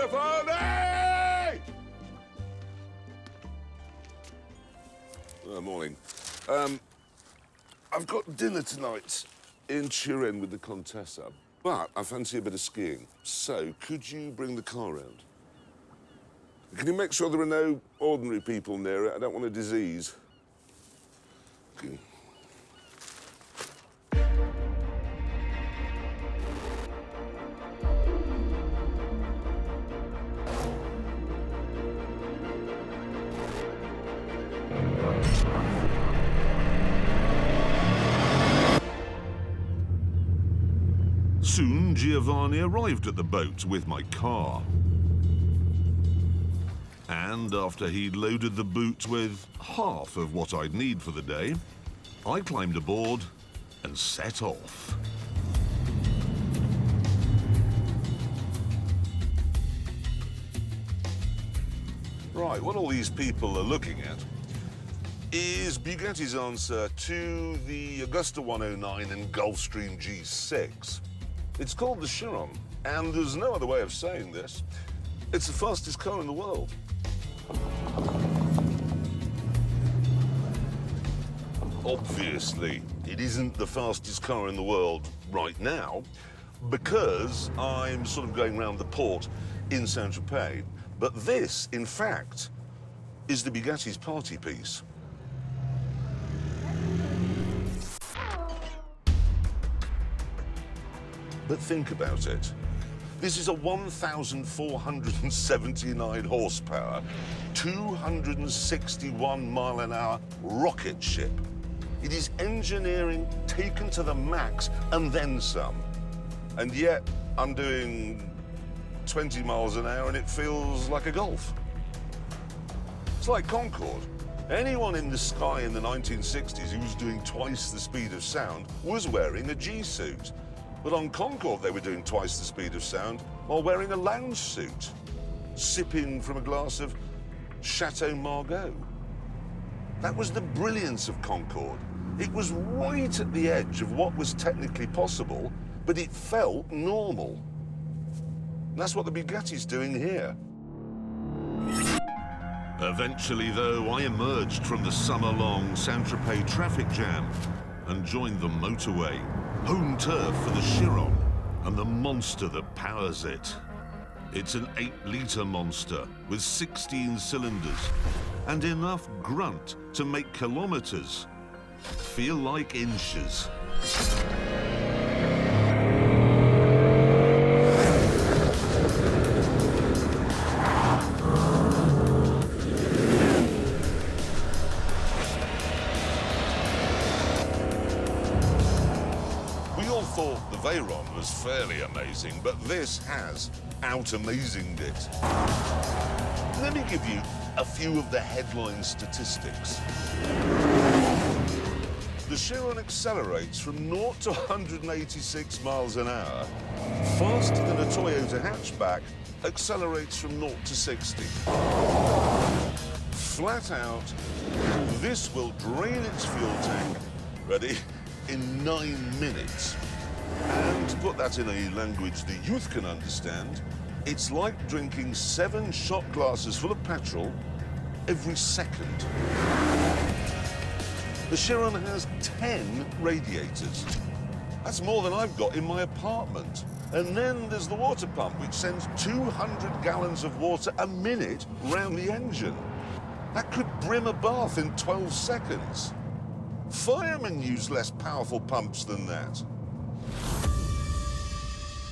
Giovanni! Morning. I've got dinner tonight in Turin with the Contessa, but I fancy a bit of skiing. So, could you bring the car round? Can you make sure there are no ordinary people near it? I don't want a disease. Okay. Soon, Giovanni arrived at the boat with my car. And after he'd loaded the boot with half of what I'd need for the day, I climbed aboard and set off. Right, what all these people are looking at is Bugatti's answer to the Augusta 109 and Gulfstream G6. It's called the Chiron, and there's no other way of saying this. It's the fastest car in the world. Obviously, it isn't the fastest car in the world right now, because I'm sort of going round the port in Saint-Tropez. But this, in fact, is the Bugatti's party piece. But think about it. This is a 1,479 horsepower, 261-mile-an-hour rocket ship. It is engineering taken to the max and then some. And yet, I'm doing 20 miles an hour and it feels like a Golf. It's like Concorde. Anyone in the sky in the 1960s who was doing twice the speed of sound was wearing a G-suit. But on Concorde, they were doing twice the speed of sound while wearing a lounge suit, sipping from a glass of Chateau Margaux. That was the brilliance of Concorde. It was right at the edge of what was technically possible, but it felt normal. And that's what the Bugatti's doing here. Eventually, though, I emerged from the summer-long Saint-Tropez traffic jam and joined the motorway, home turf for the Chiron and the monster that powers it. It's an 8-litre monster with 16 cylinders and enough grunt to make kilometres feel like inches. Thought the Veyron was fairly amazing, but this has out-amazinged it. Let me give you a few of the headline statistics. The Chiron accelerates from 0 to 186 miles an hour faster than a Toyota hatchback accelerates from 0 to 60. Flat out, this will drain its fuel tank, ready, in 9 minutes. And to put that in a language the youth can understand, it's like drinking 7 shot glasses full of petrol every second. The Chiron has 10 radiators. That's more than I've got in my apartment. And then there's the water pump, which sends 200 gallons of water a minute round the engine. That could brim a bath in 12 seconds. Firemen use less powerful pumps than that.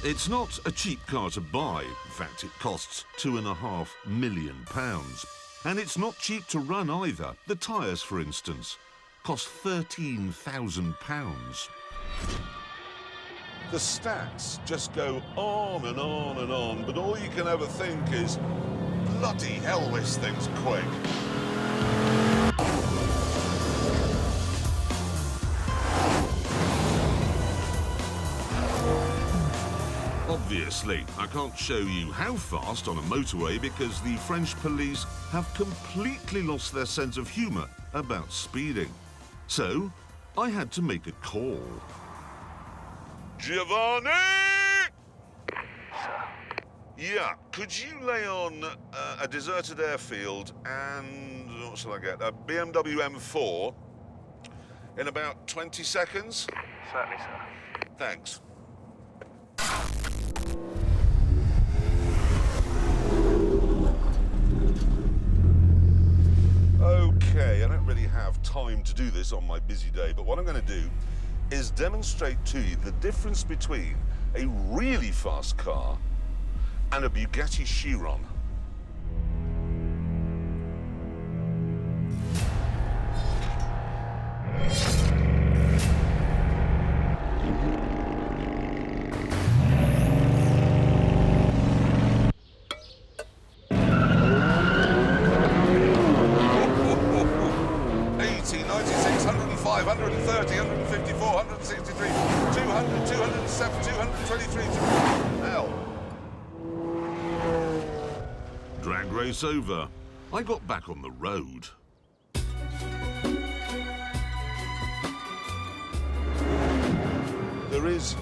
It's not a cheap car to buy. In fact, it costs £2.5 million. And it's not cheap to run either. The tyres, for instance, cost £13,000. The stats just go on and on and on, but all you can ever think is, bloody hell, this thing's quick. Obviously, I can't show you how fast on a motorway because the French police have completely lost their sense of humour about speeding. So, I had to make a call. Giovanni! Sir, Yeah, could you lay on a deserted airfield and, what shall I get, a BMW M4 in about 20 seconds? Certainly, sir. Thanks. Okay, I don't really have time to do this on my busy day, but what I'm going to do is demonstrate to you the difference between a really fast car and a Bugatti Chiron. Drag race over. I got back on the road. There is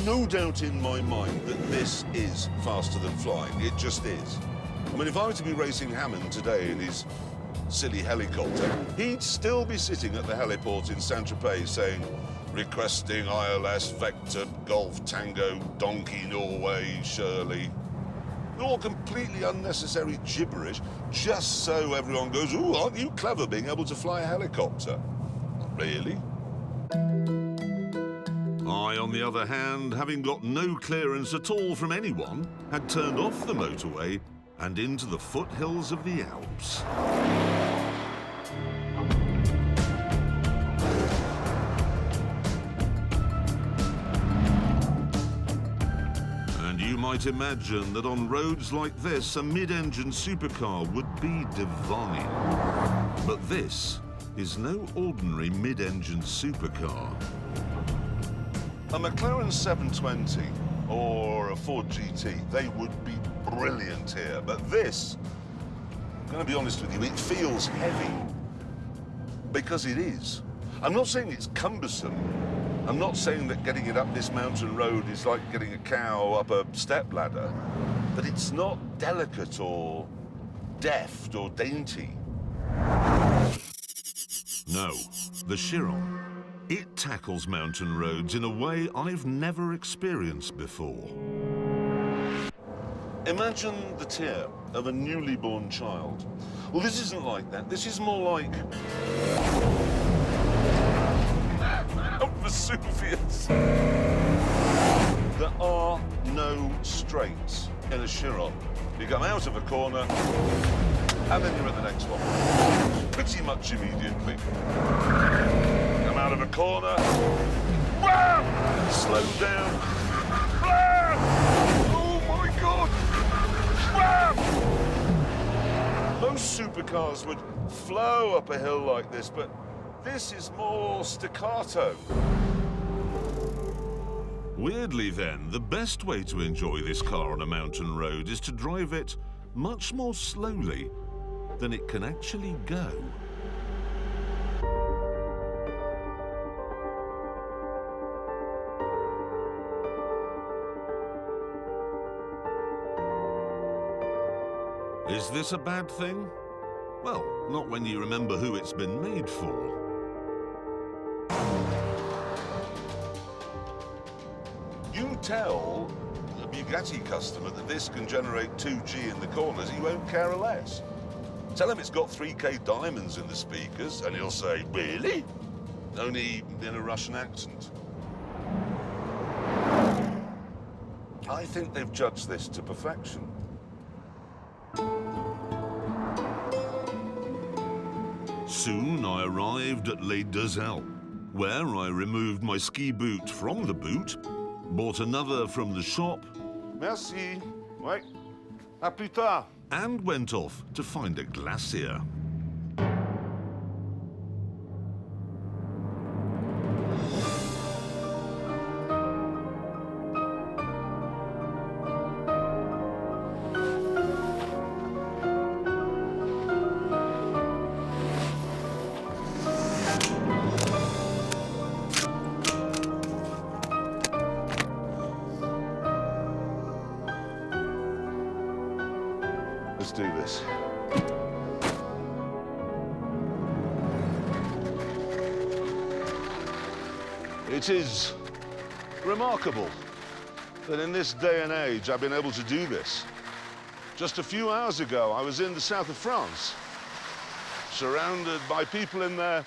no doubt in my mind that this is faster than flying. It just is. I mean, if I were to be racing Hammond today in his silly helicopter, he'd still be sitting at the heliport in Saint-Tropez saying, requesting ILS Vector Golf Tango Donkey Norway Shirley. All completely unnecessary gibberish, just so everyone goes, ooh, aren't you clever being able to fly a helicopter? Not really. I, on the other hand, having got no clearance at all from anyone, had turned off the motorway and into the foothills of the Alps. You might imagine that on roads like this, a mid-engine supercar would be divine. But this is no ordinary mid-engine supercar. A McLaren 720 or a Ford GT, they would be brilliant here. But this, I'm going to be honest with you, it feels heavy. Because it is. I'm not saying it's cumbersome. I'm not saying that getting it up this mountain road is like getting a cow up a stepladder, but it's not delicate or deft or dainty. No, the Chiron. It tackles mountain roads in a way I've never experienced before. Imagine the tear of a newly born child. Well, this isn't like that. This is more like Vesuvius. There are no straights in a Chiron. You come out of a corner, and then you're at the next one. Pretty much immediately. Come out of a corner, slow down. Oh my God! Most supercars would flow up a hill like this, but this is more staccato. Weirdly then, the best way to enjoy this car on a mountain road is to drive it much more slowly than it can actually go. Is this a bad thing? Well, not when you remember who it's been made for. You tell a Bugatti customer that this can generate 2G in the corners, he won't care less. Tell him it's got 3K diamonds in the speakers, and he'll say, really? Only in a Russian accent. I think they've judged this to perfection. Soon I arrived at Les Deux Alpes, where I removed my ski boot from the boot, bought another from the shop, Merci. Ouais. À plus tard. and went off to find a glacier. Let's do this. It is remarkable that in this day and age I've been able to do this. Just a few hours ago, I was in the south of France, surrounded by people in their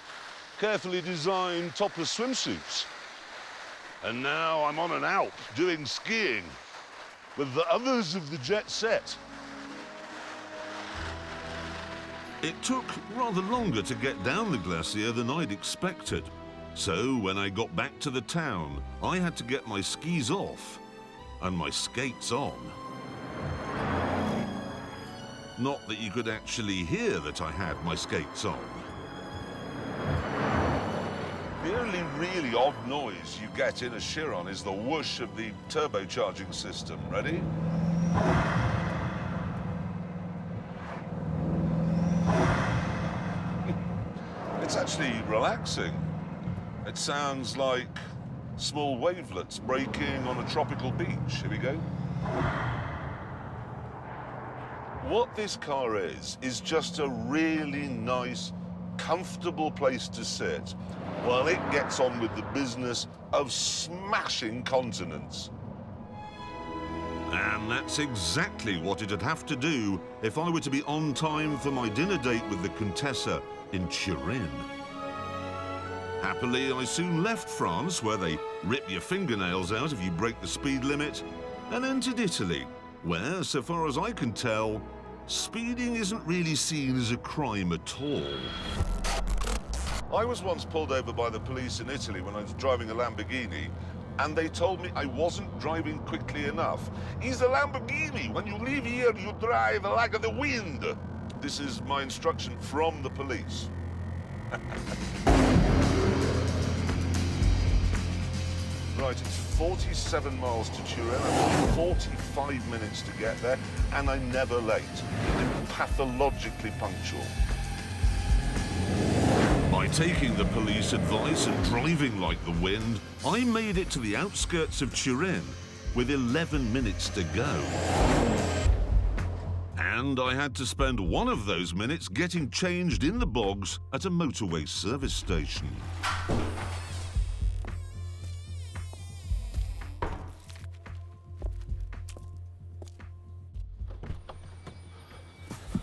carefully designed topless swimsuits. And now I'm on an Alp doing skiing with the others of the jet set. It took rather longer to get down the glacier than I'd expected. So when I got back to the town, I had to get my skis off and my skates on. Not that you could actually hear that I had my skates on. The only really odd noise you get in a Chiron is the whoosh of the turbocharging system. Ready? It's actually relaxing. It sounds like small wavelets breaking on a tropical beach. Here we go. What this car is just a really nice, comfortable place to sit while it gets on with the business of smashing continents. And that's exactly what it'd have to do if I were to be on time for my dinner date with the Contessa in Turin. Happily, I soon left France, where they rip your fingernails out if you break the speed limit, and entered Italy, where, so far as I can tell, speeding isn't really seen as a crime at all. I was once pulled over by the police in Italy when I was driving a Lamborghini, and they told me I wasn't driving quickly enough. It's a Lamborghini. When you leave here, you drive like the wind. This is my instruction from the police. Right, it's 47 miles to Turin. I've got 45 minutes to get there, and I'm never late. I'm pathologically punctual. By taking the police advice and driving like the wind, I made it to the outskirts of Turin with 11 minutes to go. And I had to spend one of those minutes getting changed in the bogs at a motorway service station.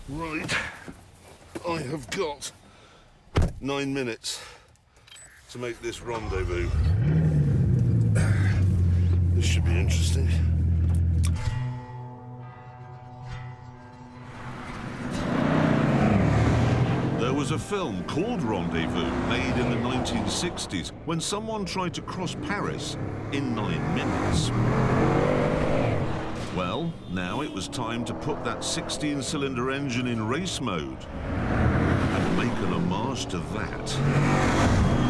Right, I have got 9 minutes to make this rendezvous. This should be interesting. There was a film called Rendezvous made in the 1960s when someone tried to cross Paris in 9 minutes. Well, now it was time to put that 16-cylinder engine in race mode and make an homage to that.